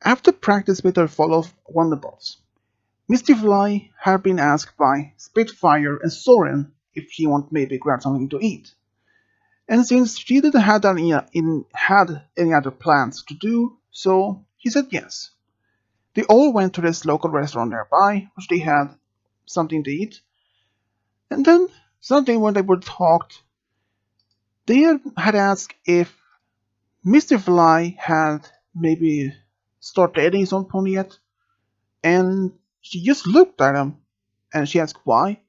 After practice with her follow Wonderbolts, Misty Fly had been asked by Spitfire and Soren if she wanted maybe grab something to eat. And since she didn't have any other plans to do, so he said yes. They all went to this local restaurant nearby, which they had something to eat. And then, suddenly when they were talked, they had asked if Mr. Fly had maybe started dating some pony yet. And she just looked at him, and she asked why.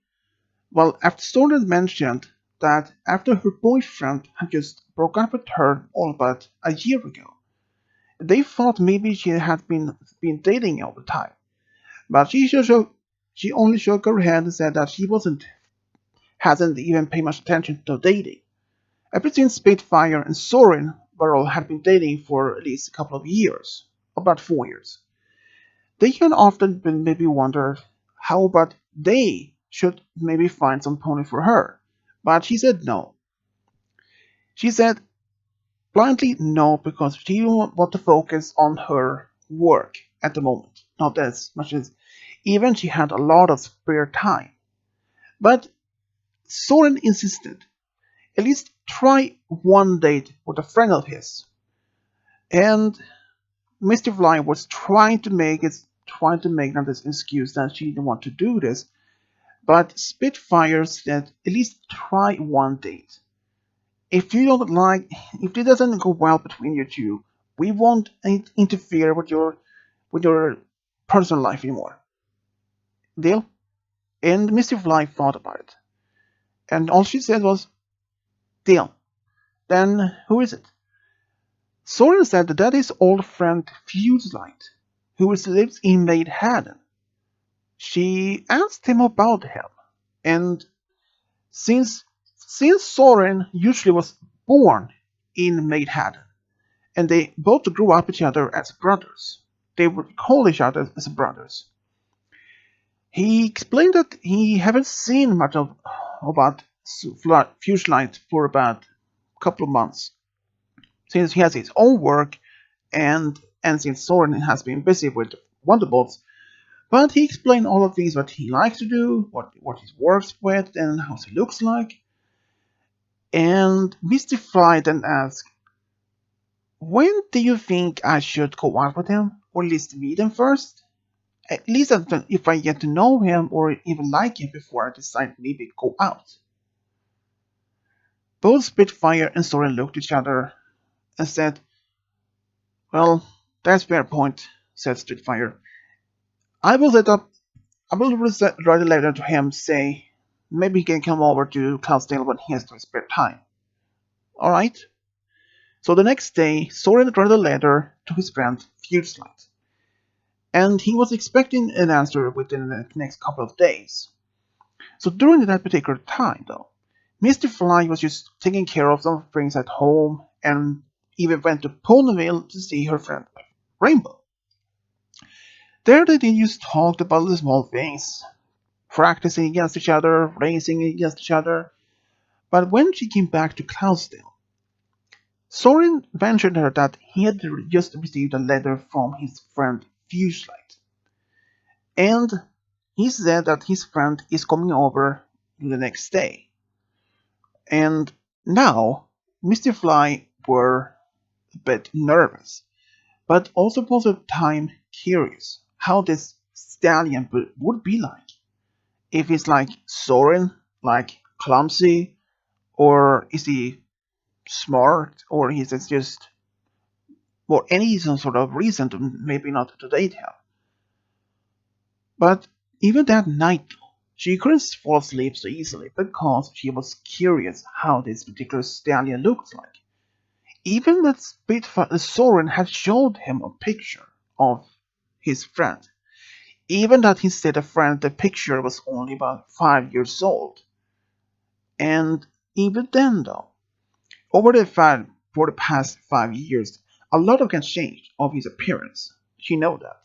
Well, after Soren mentioned that after her boyfriend had just broken up with her all but a year ago, they thought maybe she had been dating all the time. But she only shook her head and said that she hasn't even paid much attention to dating. Ever since Spitfire and Soren had been dating for at least a couple of years, about 4 years. They had often been maybe wondered how about they should maybe find some pony for her. But she said no. She said blindly no because she wanted to focus on her work at the moment. Not as much as even she had a lot of spare time. But Soren insisted at least try one date with a friend of his. And Misty Fly was trying to make them this excuse that she didn't want to do this, but Spitfire said at least try one date. If if it doesn't go well between you two, we won't interfere with your personal life anymore. Deal? And Misty Fly thought about it, and all she said was, "Deal." Then who is it? Soren said that is old friend Fuselight, who lives in Maidhaven. She asked him about him, and since Soren usually was born in Maidhaven, and they both grew up with each other as brothers, they would call each other as brothers. He explained that he haven't seen much about Fuselight for about a couple of months, since he has his own work and since Soren has been busy with Wonderbolts. But he explained all of these, what he likes to do, what he works with, and how he looks like. And Misty Fly then asked, when do you think I should go out with him? Or at least meet him first? At least if I get to know him or even like him before I decide to maybe go out. Both Spitfire and Soren looked at each other and said, well, that's a fair point, said Spitfire. I will write a letter to him, say maybe he can come over to Cloudsdale when he has some spare time. Alright? So the next day, Soren wrote a letter to his friend Fuselight, and he was expecting an answer within the next couple of days. So during that particular time, though, Misty Fly was just taking care of some things at home and even went to Ponyville to see her friend Rainbow. There they just talked about the small things, practicing against each other, racing against each other. But when she came back to Cloudsdale, Soren ventured her that he had just received a letter from his friend Fuselight. And he said that his friend is coming over the next day. And now, Misty Fly were a bit nervous, but also most of the time curious how this stallion would be like. If he's like Soren, like clumsy, or is he smart, or is it just for some sort of reason to maybe not to date him. But even that night, she couldn't fall asleep so easily because she was curious how this particular stallion looked like. Even that Soren had showed him a picture of his friend. Even that he said the picture was only about 5 years old. And even then, though, for the past 5 years, a lot of can change of his appearance. She know that.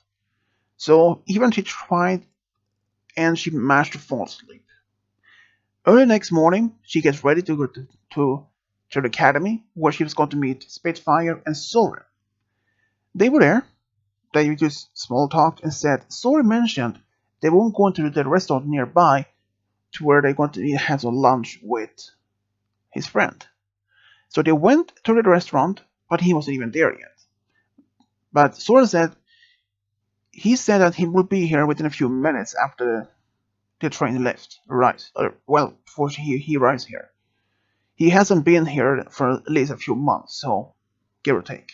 So even she tried, and she managed to fall asleep. Early next morning, she gets ready to go to the academy, where she was going to meet Spitfire and Soren. They were there, they just small talked and said Soren mentioned they won't go into the restaurant nearby to where they're going to have some lunch with his friend. So they went to the restaurant, but he wasn't even there yet. But Soren said he said that he would be here within a few minutes after the train left. Right. Well, before he arrives here. He hasn't been here for at least a few months, so give or take.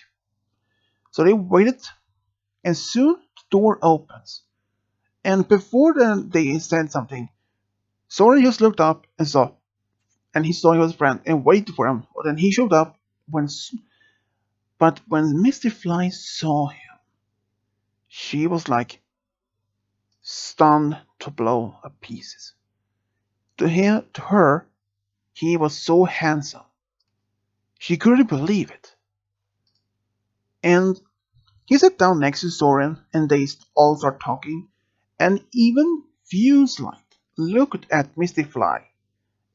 So they waited, and soon the door opens. And before they said something, Soren just looked up and he saw his friend and waited for him. But then he showed up but when Misty Fly saw him, she was like stunned to blow to pieces. To her, he was so handsome. She couldn't believe it. And he sat down next to Soren and they all start talking. And even Fuselight looked at Misty Fly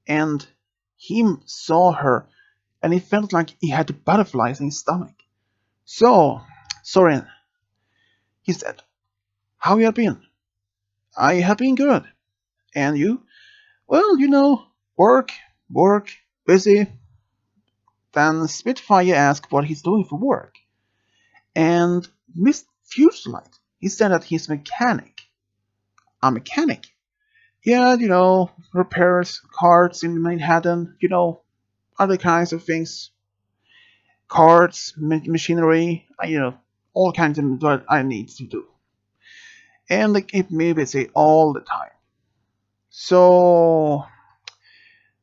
and he saw her and he felt like he had butterflies in his stomach. So, Soren, he said, how you have been? I have been good. And you? Well, work, work, busy. Then Spitfire asked what he's doing for work. And Miss Fuselight, he said that he's a mechanic. A mechanic? Yeah, repairs cars in Manhattan, other kinds of things. Cars, machinery, all kinds of what I need to do. And they keep me busy all the time. So,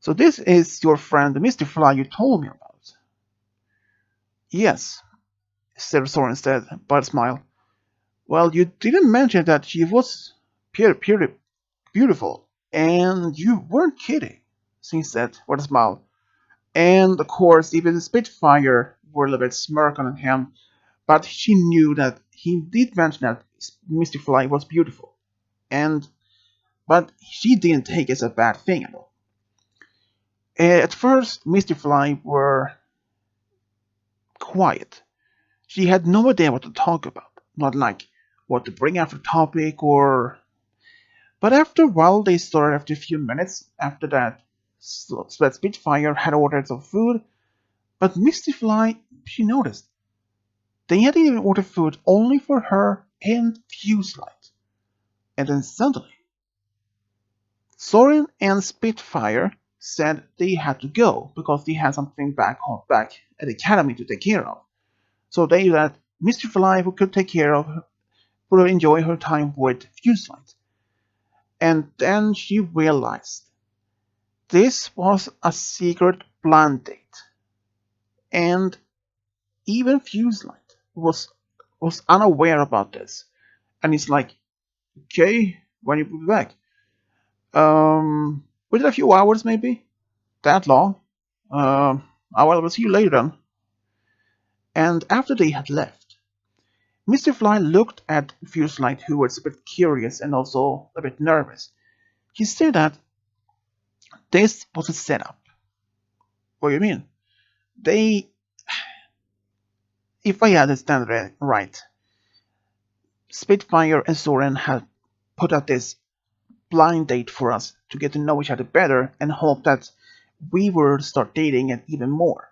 so this is your friend, the Misty Fly you told me about. Yes, said Soren instead, but smiled. Well, you didn't mention that she was pure, beautiful, and you weren't kidding, she said with a smile. And of course, even the Spitfire were a little bit smirk on him, but she knew that he did mention that Misty Fly was beautiful, and but she didn't take it as a bad thing at all. At first, Misty Fly were quiet. She had no idea what to talk about, not like what to bring after topic or. But after a while, they started after a few minutes. After that, Spitfire had ordered some food, but Misty Fly, she noticed they had even ordered food only for her and Fuselight. And then suddenly, Soren and Spitfire said they had to go because they had something back at the academy to take care of. So they let Misty Fly, who could take care of her, would enjoy her time with Fuselight. And then she realized this was a secret blind date. And even Fuselight was unaware about this. And he's like, okay, when you be back? Within a few hours maybe? That long? I will see you later then. And after they had left, Mr. Fly looked at Fuselight, who was a bit curious and also a bit nervous. He said that this was a setup. What do you mean? They, if I understand it right, Spitfire and Soren had put out this blind date for us to get to know each other better and hope that we would start dating it even more.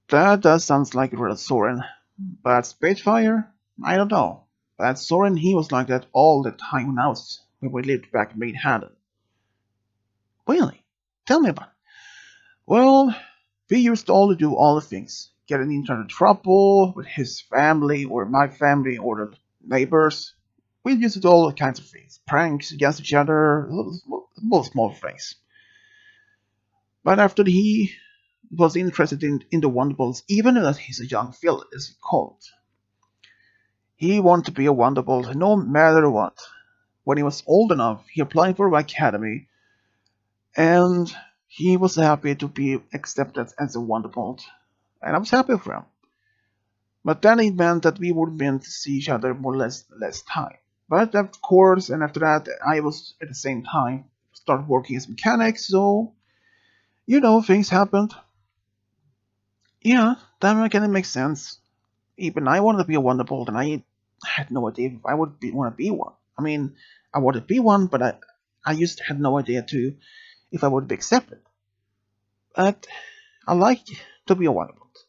That does sound like real Soren, but Spitfire? I don't know. But Soren, he was like that all the time when we lived back in Manhattan. Really? Tell me about it. Well, we used to all do all the things. Getting into trouble with his family or my family or the neighbors. We used to do all kinds of things. Pranks against each other, little small things. But after he was interested in the Wonderbolts, even though he's a young Phil, as he called, he wanted to be a Wonderbolt no matter what. When he was old enough, he applied for the academy, and he was happy to be accepted as a Wonderbolt. And I was happy for him. But then it meant that we would be able to see each other more or less time. But of course, and after that, I was at the same time start working as mechanic, so things happened. Yeah, that kind of makes sense. Even I wanted to be a Wonderbolt, and I I had no idea if I would want to be one. I mean, I wanted to be one, but I just had no idea to if I would be accepted. But I like to be a Wonderbolt.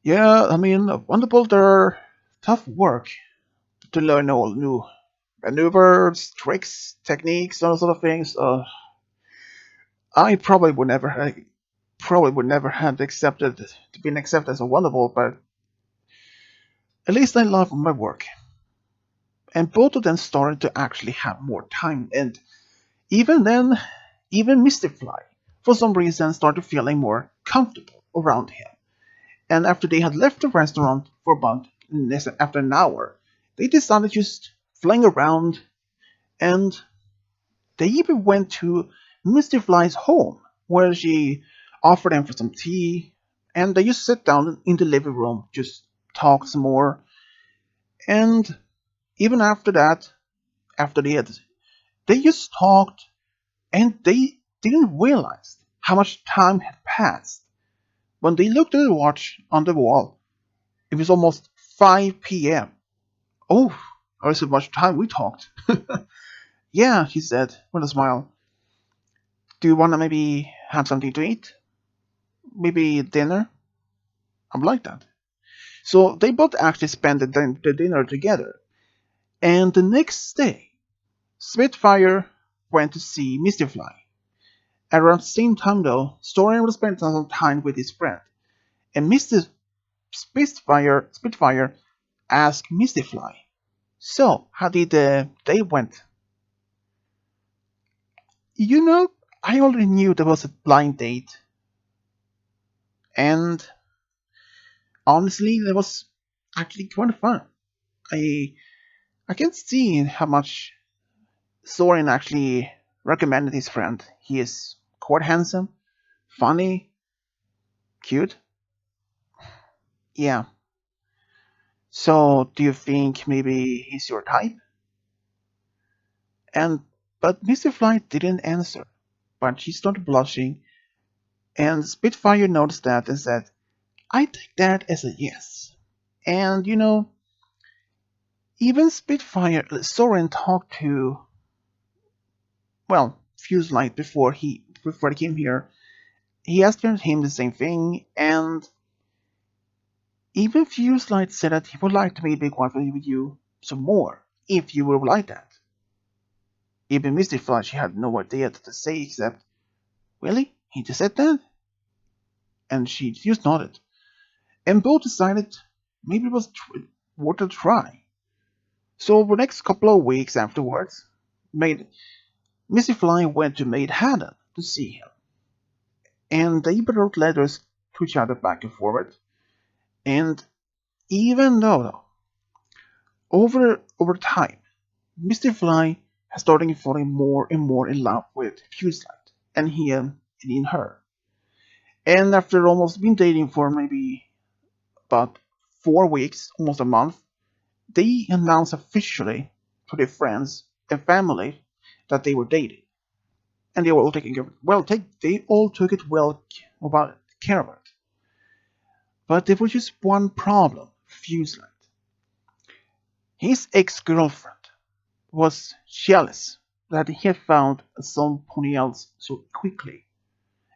Yeah, I mean, a Wonderbolt are tough work to learn all new maneuvers, tricks, techniques, all sort of things. I probably would never have accepted to been accepted as a Wonderbolt, but at least I love my work. And both of them started to actually have more time, and even then, even Misty Fly, for some reason, started feeling more comfortable around him. And after they had left the restaurant for about after an hour, they decided to just fling around, and they even went to Misty Fly's home, where she offered them for some tea, and they just sat down in the living room, just talked some more. And even after that, after they just talked, and they didn't realize how much time had passed. When they looked at the watch on the wall, it was almost 5 p.m. Oh, that was so much time we talked. Yeah, he said with a smile. Do you want to maybe have something to eat? Maybe dinner? I'm like that. So they both actually spent the dinner together. And the next day, Spitfire went to see Misty Fly. Around the same time, though, Storian was spending some time with his friend. And Mr. Spitfire asked Misty Fly, so, how did the day went? You know, I already knew there was a blind date, and honestly, that was actually kind of fun. I I can see how much Soren actually recommended his friend. He is quite handsome, funny, cute. Yeah. So, do you think maybe he's your type? And but Mr. Fly didn't answer, but she started blushing, and Spitfire noticed that and said, "I take that as a yes." And even Spitfire, Soren talked to, well, Fuselight before he came here. He asked him the same thing, and even Fuselight said that he would like to maybe cooperate with you some more, if you would like that. Even Misty Fly, she had no idea what to say except, really? He just said that? And she just nodded. And both decided maybe it was worth a try. So over the next couple of weeks afterwards, made Misty Fly went to Maid Haddon to see him, and they wrote letters to each other back and forward. And even though over time, Misty Fly has started falling more and more in love with Fuselight and him and in her. And after almost been dating for maybe about 4 weeks, almost a month, they announced officially to their friends and family that they were dating, and they were all taking they all took it well about care of it. But there was just one problem: Fuselight. His ex-girlfriend was jealous that he had found somebody else so quickly.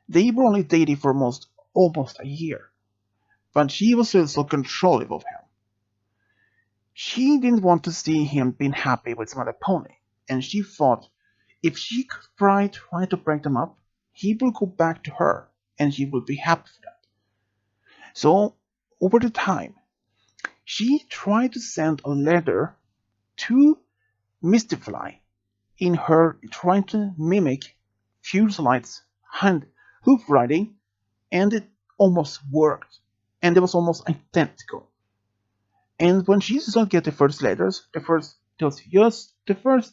They were only dating for almost a year, but she was still so controlling of him. She didn't want to see him being happy with some other pony, and she thought if she could try to break them up, he will go back to her, and she will be happy for that. So, over the time, she tried to send a letter to Misty Fly in her trying to mimic Fuselight's hand hoof riding, and it almost worked, and it was almost identical. And when she started to get the first letters, the first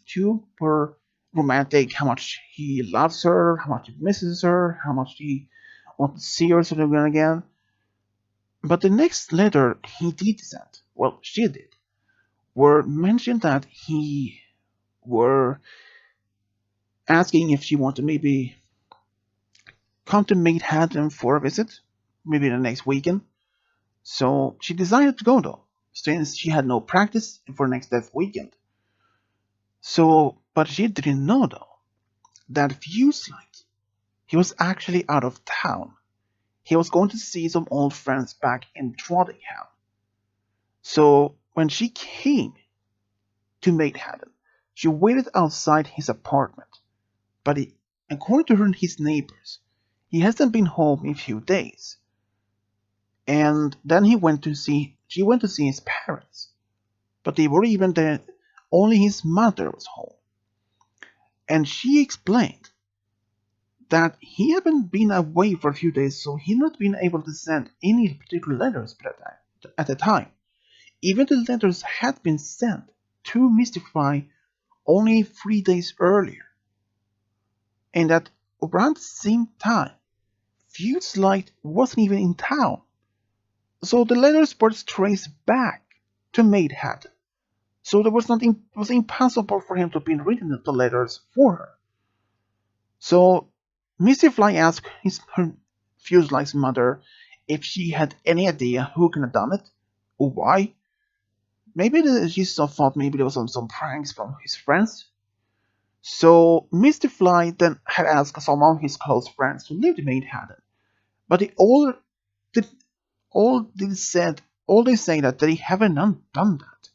two were romantic, how much he loves her, how much he misses her, how much he wants to see her sort of again. But the next letter he did send, well, she did, were mentioned that he were asking if she wanted to maybe come to meet Haddon for a visit, maybe the next weekend. So she decided to go though. since she had no practice for next death weekend. So, but she didn't know though that Fuselight, he was actually out of town. He was going to see some old friends back in Trottingham. So when she came to Maidenhead, she waited outside his apartment. But according to his neighbors, he hasn't been home in a few days. And then she went to see his parents. But they were even there, only his mother was home. And she explained that he hadn't been away for a few days, so he had not been able to send any particular letters at the time. Even the letters had been sent to Misty Fly only 3 days earlier, and at around the same time, Fuselight wasn't even in town. So the letters were traced back to Maidenhead. So it was impossible for him to have been reading the letters for her. So Misty Fly asked her Fuselight's mother if she had any idea who could have done it or why. Maybe she thought maybe there was some pranks from his friends. So Misty Fly then had asked some of his close friends to live in Maidenhead, but did, all they say that they haven't done that.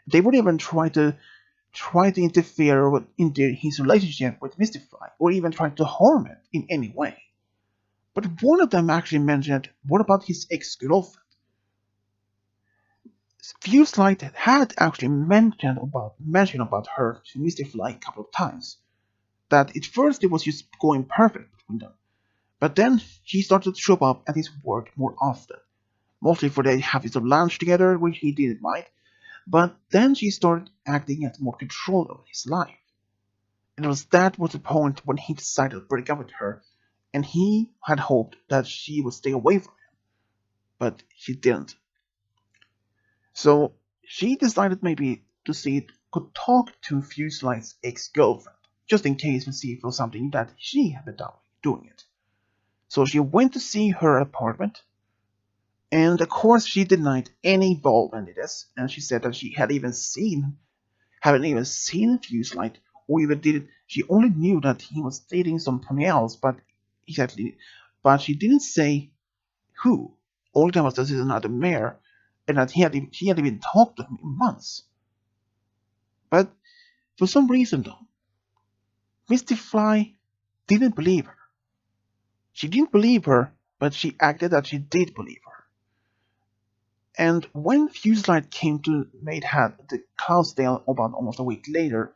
They would even try to interfere into his relationship with Misty Fly, or even try to harm it in any way. But one of them actually mentioned, what about his ex-girlfriend? Fuselight had actually mentioned about her to Misty Fly a couple of times. That at first it was just going perfect between them. But then she started to show up at his work more often. Mostly for they have some lunch together, which he didn't mind. But then she started acting as more control over his life. And that was the point when he decided to break up with her, and he had hoped that she would stay away from him, but she didn't. So she decided maybe to see if could talk to Fuselight's ex-girlfriend, just in case to see if it was something that she had been doing it. So she went to see her apartment, and of course she denied any involvement in this, and she said that she haven't even seen Fuselight, or even did. She only knew that he was dating somebody else, but she didn't say who. All that was this is another mayor, and that she had even talked to him in months. But for some reason, though, Misty Fly didn't believe her. She didn't believe her, but she acted that she did believe her. And when Fuselight came to Maidenhead, the Cloudsdale, about almost a week later,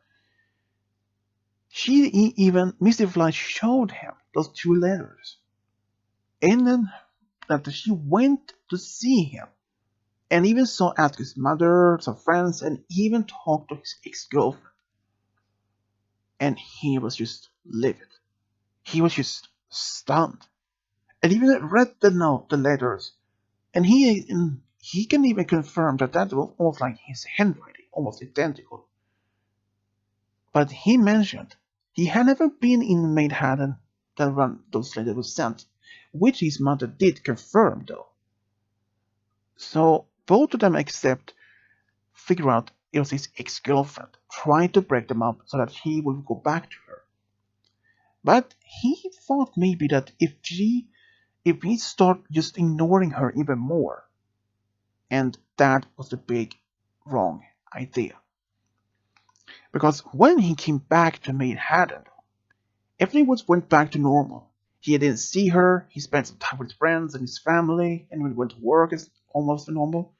Misty Fly showed him those two letters. And then that she went to see him, and even saw ask his mother, some friends, and even talked to his ex-girlfriend. And he was just livid. He was just stunned. And even read the letters, and he can even confirm that was almost like his handwriting, almost identical. But he mentioned he had never been in Maidenhead that when those letters were sent, which his mother did confirm though. So both of them figure out it was his ex-girlfriend trying to break them up so that he would go back to her. But he thought maybe that if he start just ignoring her even more, and that was the big wrong idea. Because when he came back to Maidenhead, everything went back to normal. He didn't see her, he spent some time with friends and his family, and when he went to work it's almost normal.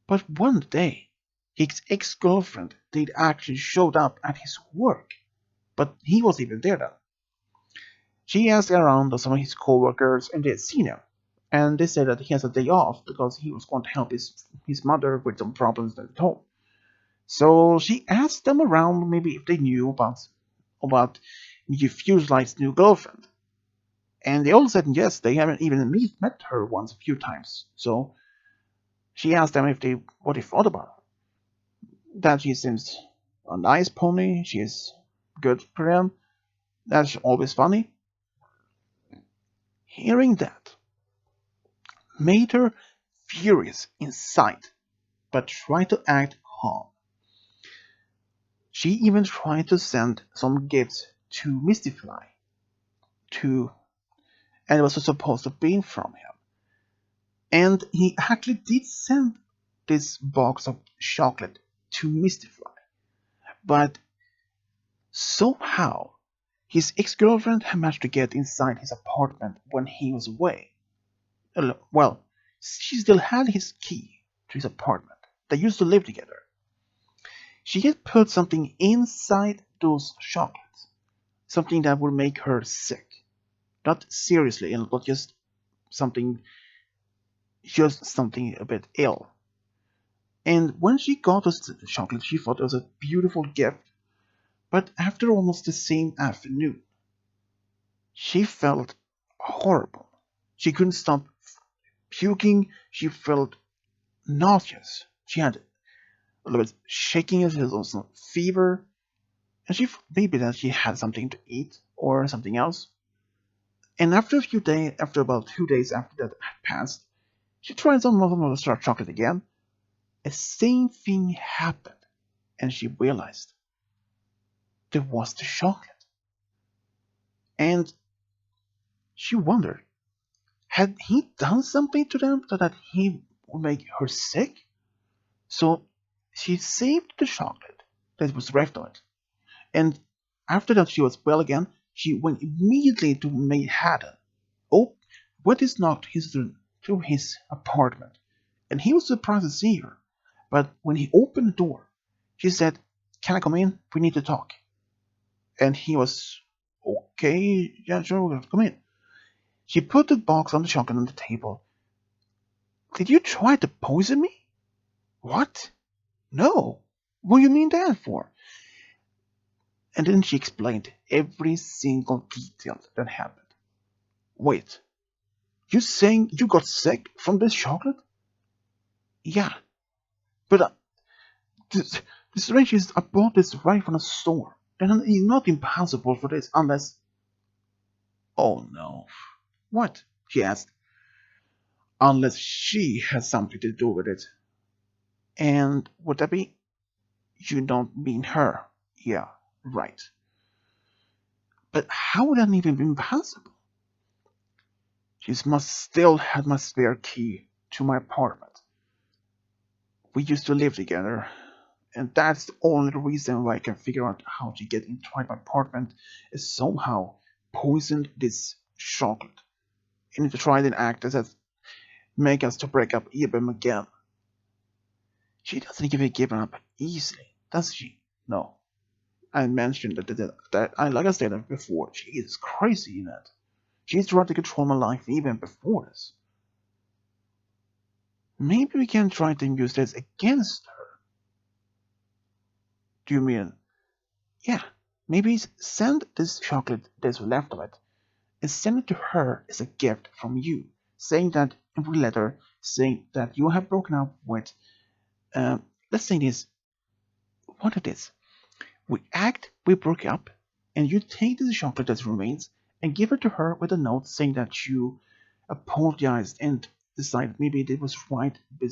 But one day, his ex-girlfriend did actually showed up at his work, but he was even there then. She asked around some of his coworkers and they had seen him, and they said that he has a day off because he was going to help his mother with some problems at home. So she asked them around maybe if they knew about Fuselight's new girlfriend. And they all said yes, they haven't even met her once a few times. So she asked them what they thought about her. That she seems a nice pony, she is good for him, that's always funny. Hearing that made her furious inside. but tried to act calm. She even tried to send some gifts to Misty Fly, to, and it was supposed to be from him. And he actually did send this box of chocolate to Misty Fly, but somehow his ex-girlfriend had managed to get inside his apartment when he was away. Well, she still had his key to his apartment. They used to live together. She had put something inside those chocolates, something that would make her sick. Not seriously, and not just something a bit ill. And when she got us the chocolate, she thought it was a beautiful gift. But after almost the same afternoon, she felt horrible. She couldn't stop puking. She felt nauseous. She had a little bit shaking, a little fever, and she maybe that she had something to eat or something else. And after a few days, after about 2 days after that had passed, she tried some of the star chocolate again. The same thing happened, and she realized there was the chocolate. And she wondered, had he done something to them so that he would make her sick? So she saved the chocolate that was left on it. And after that she was well again, she went immediately to Manhattan. Oh, went his knocked to his apartment, and he was surprised to see her. But when he opened the door, she said, "Can I come in? We need to talk." And he was, "Okay, yeah, sure, come in." She put the box on the chocolate on the table. "Did you try to poison me?" "What? No. What do you mean that for?" And then she explained every single detail that happened. "Wait, you saying you got sick from this chocolate?" "Yeah, but this, this range is I bought this right from the store. And it's not impossible for this unless..." "Oh no. What?" she asked. "Unless she has something to do with it." "And would that be..." "You don't mean her." "Yeah, right. But how would that even be possible?" "She must still have my spare key to my apartment. We used to live together, and that's the only reason why I can figure out how to get into my apartment is somehow poisoned this chocolate. And to try and act as that make us to break up even again. She doesn't even give up easily, does she?" "No. I mentioned that I like I said before, she is crazy in it. She's tried to control my life even before this. Maybe we can try to use this against her." "Do you mean..." "Yeah, maybe send this chocolate that's left of it and send it to her as a gift from you, saying that every letter saying that you have broken up with, let's say this, what it is. We broke up, and you take the chocolate that remains and give it to her with a note saying that you apologized and decided maybe it was right, but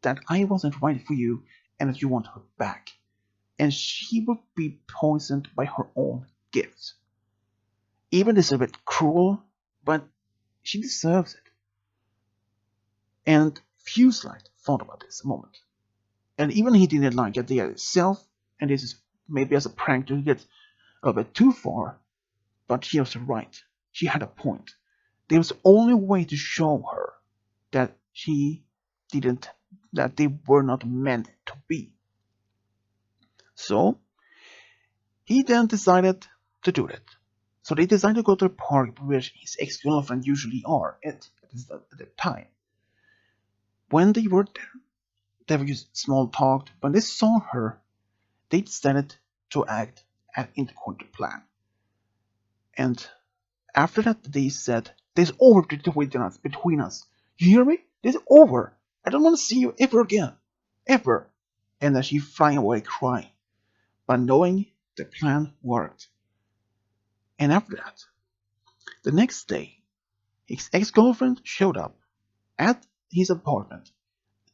that I wasn't right for you and that you want her back. And she would be poisoned by her own gifts. Even it's a bit cruel, but she deserves it." And Fuselight thought about this a moment. And even he didn't like the idea itself, and this is maybe as a prank to get a bit too far, but he was right. She had a point. There was only way to show her that didn't that they were not meant to be. So he then decided to do it. So they decided to go to the park where his ex-girlfriend usually are at the time. When they were there, they were just small talked. When they saw her, they decided to act according to plan. And after that, they said, "There's over between us. You hear me? This is over. I don't want to see you ever again. Ever." And then she flying away crying, but knowing the plan worked. And after that, the next day, his ex-girlfriend showed up at his apartment.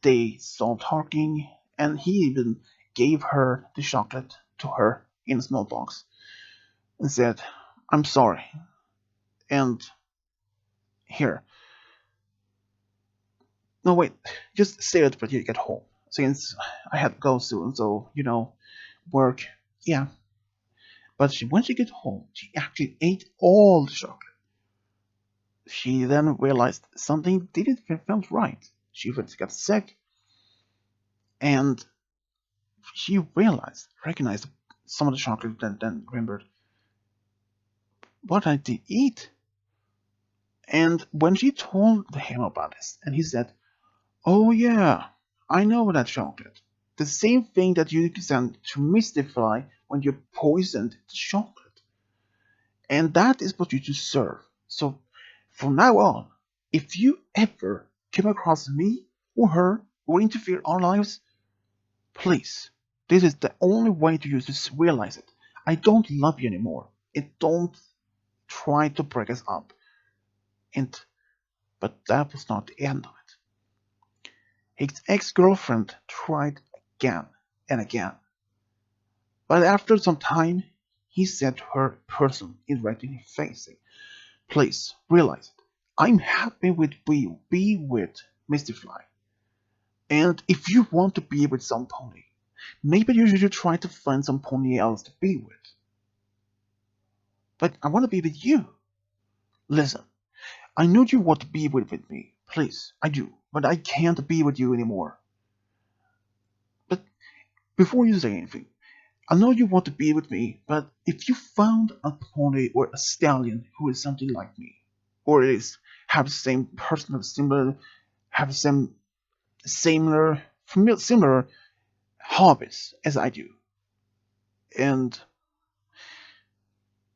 they stopped talking, and he even gave her the chocolate to her in a small box and said, "I'm sorry, and here, no wait, just say it when you get home, since I have to go soon, so work." Yeah, but when she got home, she actually ate all the chocolate. She then realized something didn't feel right. She got sick, and she recognized some of the chocolate, and then remembered what I did eat. And when she told him about this, and he said, "Oh yeah, I know that chocolate. The same thing that you sent to Misty Fly when you poisoned the chocolate. And that is what you deserve. So from now on, if you ever come across me or her or interfere in our lives, please, this is the only way to use this. Realize it. I don't love you anymore. And don't try to break us up." And but that was not the end of it. His ex-girlfriend tried again and again, but after some time, he said to her person in right in her face, "Please realize it. I'm happy with be with Misty Fly, and if you want to be with some pony, maybe you should try to find some pony else to be with. But I want to be with you. Listen, I know you want to be with me. Please, I do, but I can't be with you anymore. But before you say anything, I know you want to be with me, but if you found a pony or a stallion who is something like me, or is have the same personal have the similar hobbies as I do, and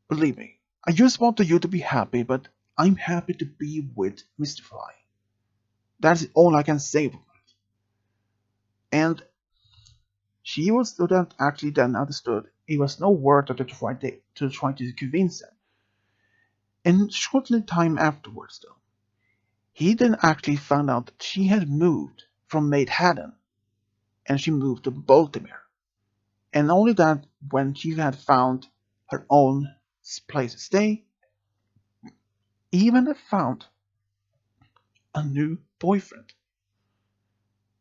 believe me, I just want you to be happy, but I'm happy to be with Mr. Fly. That's all I can say about it." And she was that actually then understood it was no word to try to convince him. And shortly time afterwards, though, he then actually found out that she had moved from Manhattan and she moved to Baltimore. And only that when she had found her own place to stay, even found a new boyfriend.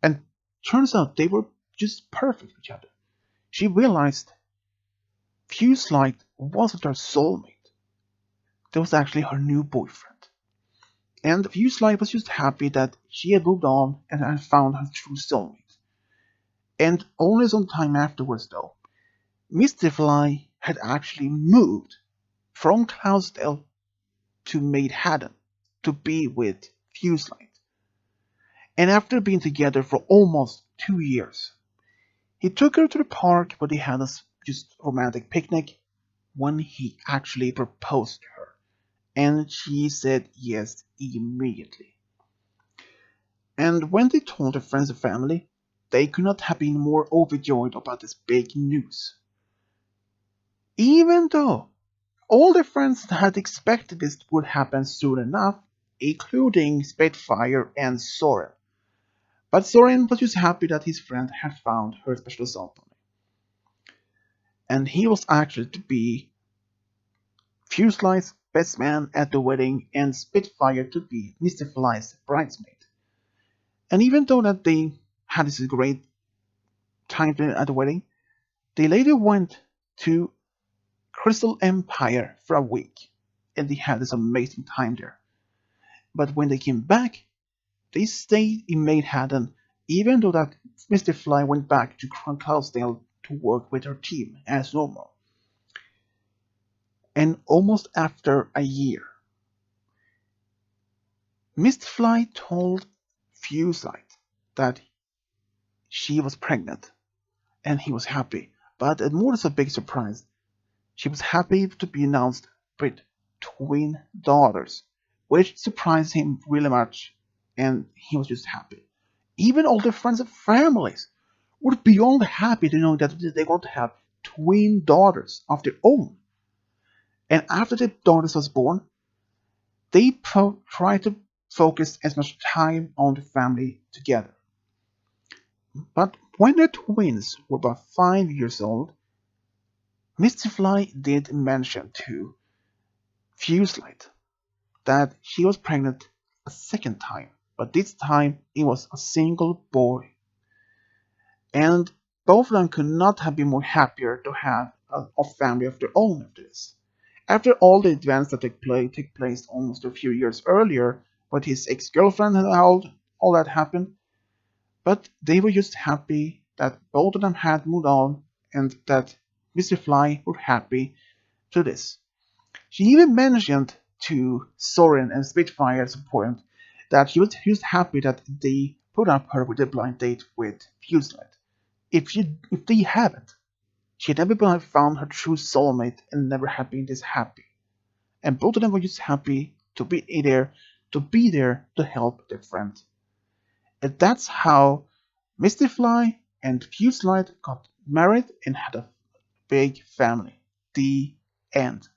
And turns out they were just perfect for each other. She realized Fuselight wasn't her soulmate. That was actually her new boyfriend. And Fuselight was just happy that she had moved on and had found her true soulmate. And only some time afterwards, though, Misty Fly had actually moved from Cloudsdale to Manhattan to be with Fuselight. And after being together for almost 2 years, he took her to the park where they had a just romantic picnic when he actually proposed to her. And she said yes immediately. And when they told their friends and family, they could not have been more overjoyed about this big news. Even though all their friends had expected this would happen soon enough, including Spitfire and Soren. But Soren was just happy that his friend had found her special soulmate. And he was actually to be Fuselight's best man at the wedding and Spitfire to be Mr. Fly's bridesmaid. And even though that they had this great time at the wedding, they later went to Crystal Empire for a week, and they had this amazing time there. But when they came back, they stayed in Manhattan, even though that Mr. Fly went back to Cloudsdale to work with her team as normal. And almost after a year, Mr. Fly told Fuselight that she was pregnant, and he was happy. But more as a big surprise, she was happy to be announced with twin daughters, which surprised him really much, and he was just happy. Even all their friends and families were beyond happy to know that they got to have twin daughters of their own. And after the daughters was born, they tried to focus as much time on the family together. But when the twins were about 5 years old, Misty Fly did mention to Fuselight that she was pregnant a second time, but this time it was a single boy. And both of them could not have been more happier to have a family of their own after this. After all the events that took place almost a few years earlier, with his ex-girlfriend and all that happened, but they were just happy that both of them had moved on and that Mr. Fly were happy to this. She even mentioned to Soren and Spitfire at some point that he was happy that they put up her with a blind date with Fuselight. If they haven't, she never would have found her true soulmate and never have been this happy. And both of them were just happy to be there to help their friend. And that's how Misty Fly and Fuselight got married and had a big family. The end.